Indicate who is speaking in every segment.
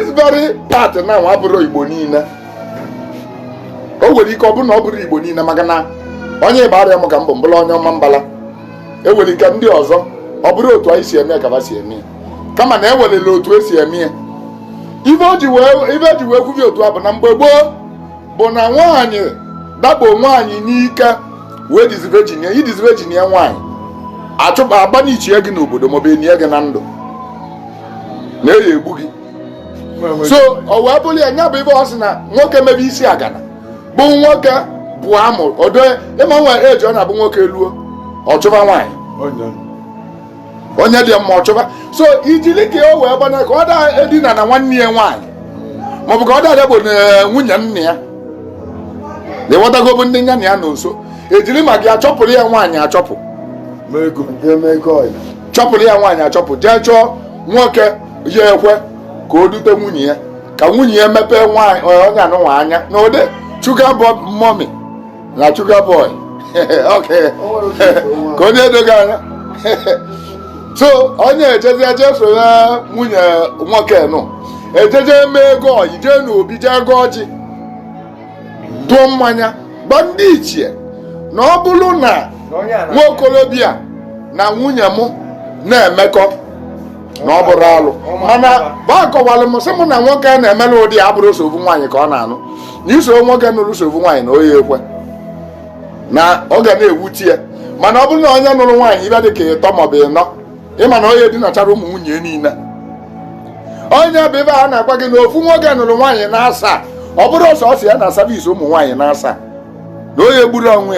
Speaker 1: this very part na nwa bụrụ Igbo niile o nwere ike ọ bụrụ na ọ bụrụ Igbo niile maka na onye Igbo arịa m ka mbụ mbụla onye ọma mbala ewere ike ndị ọzọ ọ bụrụ otu anyị si eme ka ha si eme kama na ewelele otu esi eme ya ibe o ji wee kwubi otu a bụ na mgbe gboo bụ na nwaanyị dakpo nwaanyị n'ike wee dizi virginia idizi virginia nwaanyị achụpụ agbanichie gị n'obodo maọbụ enye gị na ndụ na-eyi egbu gị so o wee bụrụ ya nya bụ ibe ọ sị na nwoke mebe isi agana bụ nwoke bụ amụ odo ịma nwa eji ọ na-abụ nwoke luo ọchụba nwaanyị onye dị mma ọchụba so ijili ka o wee gbana ka ọ da edina na nwanne ya nwaanyị maọbụ ka ọ da bụ na nwunye nna ya na-ewetago bụ ndị nya na ya na nso ejiri ma gị achọpụrụ ya nwaanyị achọpụ chọpụrụ ya nwaanyị achọpụ jee chọọ nwoke ya ekwe ka o dute nwunye ya ka nwunye ya mepee nwaanyị onye anụnwa anya na ụdị sugar mommy na sugar boy okay ka onye edoghị anya so onye ejeso ya nwunye nwoke nụ ejeje mee ego oyi jee n'obi jee ego ọjị tụọ mmanya gba ndị ichie na ọ bụrụ na nwa okorobịa na nwunye m na-emekọ na ọ bụrụ alụ mana bakọwalụ m sị m na nwoke na-emela ụdị ya bụrụ nsogbu nwaanyị ka ọ na-anụ na iso nwoke nụrụ nsogbu nwaanyị na oyi ekwe na ọ ga na-ewuti ya mana ọ bụrụ na onye nụrụ nwaanyị ibe dị ka ịtọ maọbụ ịnọ ịma na onye dinachara ụmụ nwunye niile onye bụ ebe a na-agwa gị na ofu nwoke nụrụ nwaanyị na-asa ọ bụrụ ọsọ ya na savisi ụmụ nwaanyị na-asa na onye gburu onwe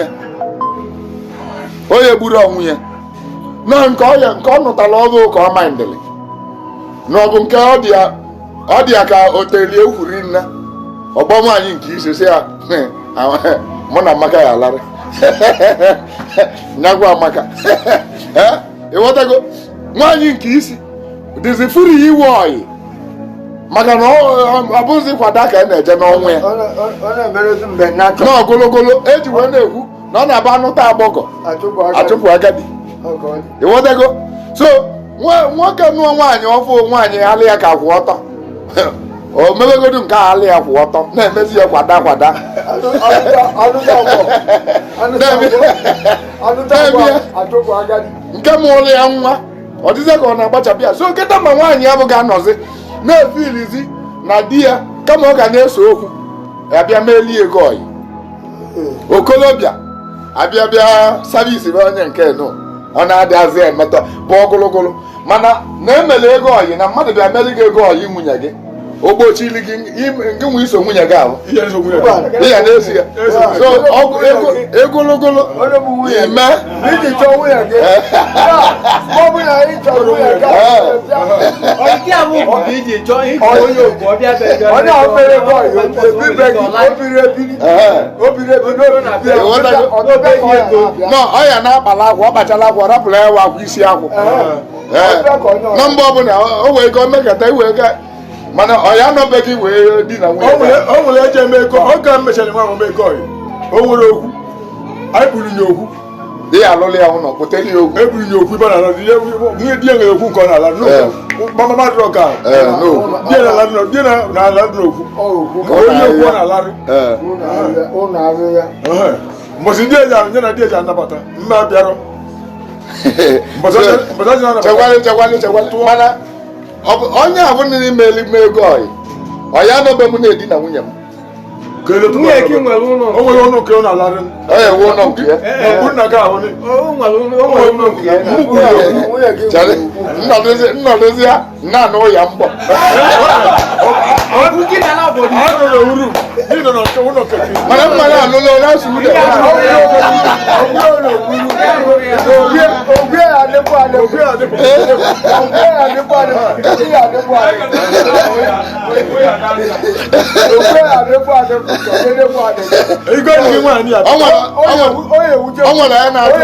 Speaker 1: ya na nke ọ nụtara ọbụ ka ọ mindịrị na ọ bụ nke ọ dị ya ka o telie ukwuri nne ọgbọ nwaanyị nke ise si ya mụ na Amaka ya alarị nyagwa Amaka ịghọtago nwaanyị nke isi dịzi furu iwe ọyị maka na ọ bụzi kwada ka a na-eje n'ọnwụ ya na ogologolo eji wee na-ekwu na ọ na-aba anụta agbọgọ achụpụ agadi ịghọtago so nwoke nụọ nwaanyị ọfụ nwaanyị alị ya ka kwụ ọtọ o mebegodu nke alị ya kwụ ọtọ na-emezi ya kwada nke mụrụ ya nwa ọ dịzie ka ọ na-agbachapụ ya so nkịta ma nwaanyị ya bụ ga-anọzi na-efe ilizi na di ya kama ọ ga na-ese okwu abịa melie ego oyi okolobịa abịa savisi bụ onye nke nụ ọ na-adịghịzi emetọ bụ ogologolo mana na-emele ego oyi na mmadụ bịa meli gị ego oyi nwunye gị ogbochili gị nke nwe iso nwunye gị ahụ ihe na-esi ya so egologolo ime ọ ya na-akpala akwa ọ kpachala akwa rapụrụ ya wa akwa isi akwụ na mgbe ọbụla o wee go mmekọta iwee ga mana ọ ya anọbeghị wee di na nwunye
Speaker 2: o nwere eje eme ego ọ ga mechara nwa m ego o nwere okwu anyị buru nye okwu
Speaker 1: dị ya alụlụ ya ụlọ kpụtere ya okwu
Speaker 2: eburu nye okwu ibe na ala nwunye di ya nwere okwu nke ọ na-ala mama dụrọ ka di ya na-ala dị n'okwu onye okwu ọ na-alarị mbọsị di eji nye na di eji anabata mma bịarọ
Speaker 1: chegwalụ mana onye abụ n'ime eluigwe ego ọ ya n'obe m na-edi na nwunye m
Speaker 2: o nwere ụlọ nke ọ na-alarị
Speaker 1: ọ ya ewu ụlọ nke ya nnọdụzi ya na-anụ ya mgbọ mana mmanya alụla onye asụ ude ọ nwere ya na-atụ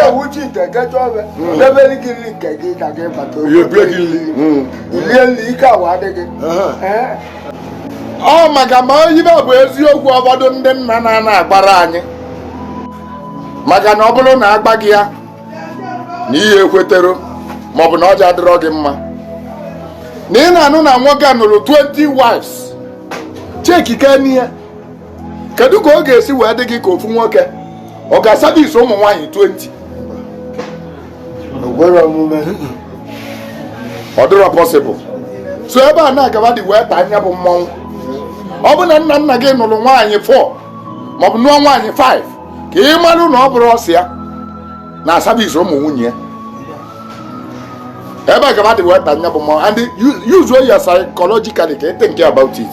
Speaker 1: ọ maka ma oyibe bụ eziokwu ụfọdụ ndị nna na-agbara anyị maka na ọ bụrụ na agbaghị ya na ihe ekwetero maọbụ na ọja adịrọ gị mma na ị na-anụ na nwoke nụrụ 20 wives chekike n'ihe kedu ka ọ ga-esi wee dị gị ka ofu nwoke ọ ga-asabisi ụmụ nwaanyị 20 ọ dịrọ possible so ebe a na-agaba dị wee taa anya bụ mmọnwụ ọ bụ na nna gị nụrụ nwaanyị 4 maọbụ nụọ nwaanyị 5 ka ị marụ na ọ bụrụ ọsị ya na asabisi ụmụ nwunye ya ebe a gaba dị wee taa anya bụ mmọnwụ and use your psychologically ka ị think about it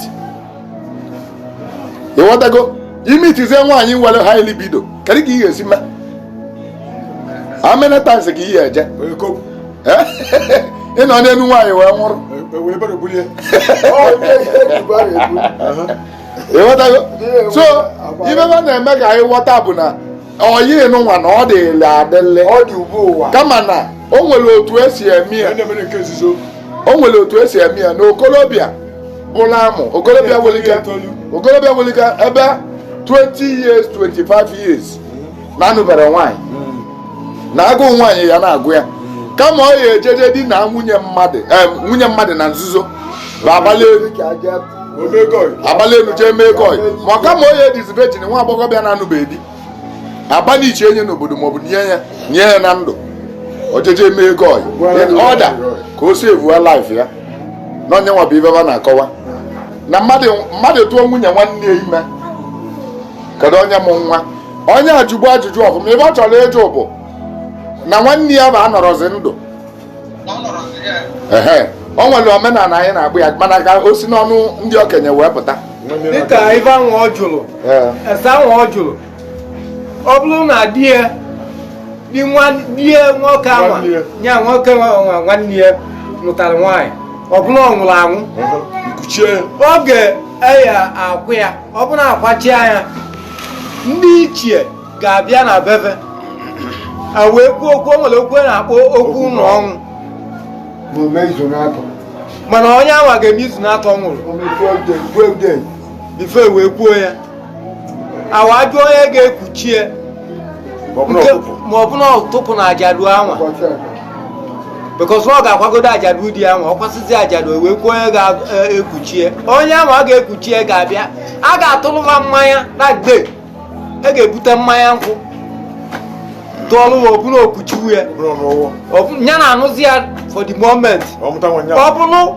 Speaker 1: ịghọtago imitizie nwaanyị nwere high libido kedu ka ị ga-esi mee how many times ka ị ya eje ị nọ n'elu nwaanyị wee nwụrụ ịghọtago so ibe na-eme ka anyị ghọta bụ na oyi nụnwa na ọ dịla adịlị kama na o nwere otu esi eme ya na okolobịa bụla amụ okolobịa welika ebe 20 years 25 years na-anụbere nwaanyị na agụụ nwaanyị ya na-agụ ya kama ọ ya ejeje di na nwunye mmadụ na nzuzo bụ abalị elu jee mee goi ma kama ọ ya edizi vejin nwa agbọghọbịa na-anụbeghị di abalị iche enye n'obodo maọbụ nye ya na ndụ ojeje mee goi ọda ka o si evuo life ya na onye nwa bụ ibe ba na-akọwa na mmadụ tụọ nwunye nwanne ya ime kedu onye mụ nwa onye ajụgbu ajụjụ ọfụma ebe ọ chọrọ ịjụ bụ na nwanne ya bụ anọrọzi ndụ o nwere omenala anyị na-agbụ ya mana ka o si n'ọnụ ndị okenye wee pụta
Speaker 3: dịka ife ahụ ọ jụrụ ese ahụ ọ jụrụ ọ bụrụ na die nwoke anwa nya nwoke nwanne ya lụtara nwaanyị ọ bụrụ ọ nwụrụ anwụ oge eya akwụ ya ọ bụrụ akwachia ya ndị ichie ga-abịa na bebe a wee kwuo okwu o nwere okwu na-akpọ okwu ụlọ ọnwụ mana onye anwa ga-eme izu na-atọ nwụrụ bife wee kwuo ya awa ajụ onye ga-ekpuchie ma ọ bụ na ọtụpụ na ajadu anwa because ọ ga-akwagodo ajadu di anwa ọ kwasịzi ajadu wee kwuo onye ga-ekpuchie onye anwa a ga-ekpuchie ga-abịa a ga-atụrụma mmanya na gbe a ga-ebute mmanya nkwụ tụọrụ ọbụla okuchiwu ya ya na-anụzi ya for the moment ọ bụrụ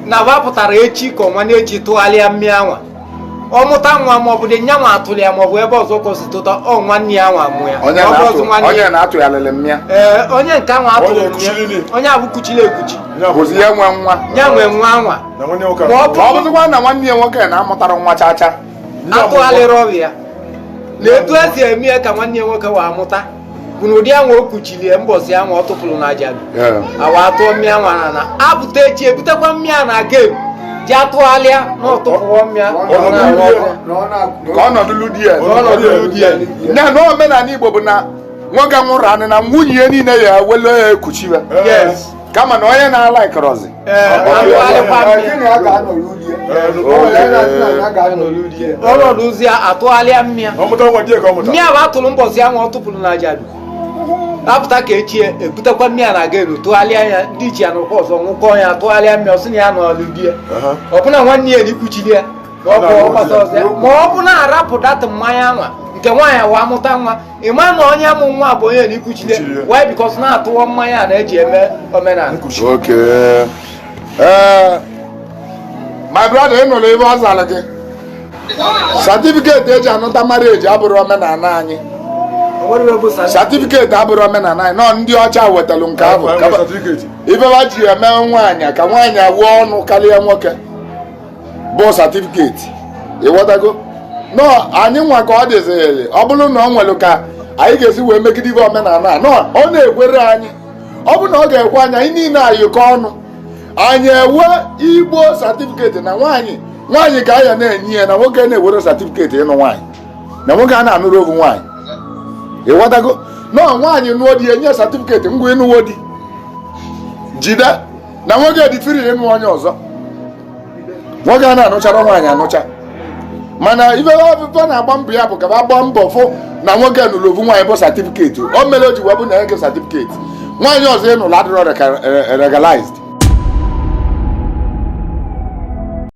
Speaker 3: na wapụtara echi ka ọnwa na-eji tụgharịa mmiri anwa ọ mụta nwa maọbụ dị nya nwa atụrụ ya maọbụ ebe ọzọ kọsịtụta ọ nwanne ya nwa mụ ya
Speaker 1: onye na-atụ ya lele mmịa
Speaker 3: onye nke anwa atụrụ mmịa onye abụ kuchiri ekuchi
Speaker 1: ya nwe nwa
Speaker 3: anwa
Speaker 1: ọ bụzịkwa na nwanne ya nwoke na-amụtara nwa chacha
Speaker 3: atụgharịrị ọrụ ya na etu esi eme ya ka nwanne ya nwoke wa amụta bụ na ụdị anwa o kuchiri mbọsị anwa ọ tụpụrụ na ajadu awa atụọ mmịa anwa na apụta echi ebutekwa mmịa na game ji atụgharịa na ọtụpụọ mmịa
Speaker 1: ka ọnọdụ di ya na omenala Igbo bụ na nwoke nwụrụ anị na nwunye ya niile ya wele ya ekuchiwe kama na onye na-alaikọrọzi
Speaker 3: ọnọdụ ozi atụgharịa mmịa mmịa bụ atụrụ mbọsị anwa ọ tụpụrụ na ajadu apụta ka echi ebutekwa mmịa na gelu tụgharịa ya ndị iche ya n'ụkọ ọzọ nwụkọ ya tụgharịa mmịa ọsị na ya nọlụ di ya ọbụna nwanne ya n'ikwuchiri ya ma ọ bụ na arapụ data mmanya anwa nke nwaanyị wa amụta nwa ịma na onye amụ nwa bụ onye n'ikwuchiri why because na-atụwa mmanya a na-eji eme omenala
Speaker 1: my brother ị nụrụ ebe ọ zara gị certificate eji anụta marriage abụrụ omenala anyị certificate abụrụ omenala anyị nọ ndị ọcha wetalụ nke ahụ ibeba ji eme nwaanyị ka nwaanyị awụọ ọnụ karịa nwoke bụ certificate ịghọtago nọ anyị nwa ka ọ dịzịrị ọ bụrụ na ọ nwere ka anyị ga-esi wee megide ibe omenala a nọ ọ na-ekwere anyị ọ bụrụ na ọ ga-ekwe anyị anyị niile ayịkọ ọnụ anyị ewe igbo certificate na nwaanyị ka anya na-enye ya na nwoke na-ewere certificate ịnụ nwaanyị na nwoke a na-anụrụ ovu nwaanyị ịghọtago nọ nwaanyị nụọ di enye certificate ngwa ịnụwo di jide na nwoke dị firi ịnụ onye ọzọ nwoke a na-anụchara nwaanyị anụcha mana ife na-agba mbọ ya bụ ka gbaa mbọ fụ na nwoke nụrụ ovu nwaanyị bụ certificate o mere o ji wee bụ na ege certificate nwaanyị ọzọ ịnụrụ adịrọ regalized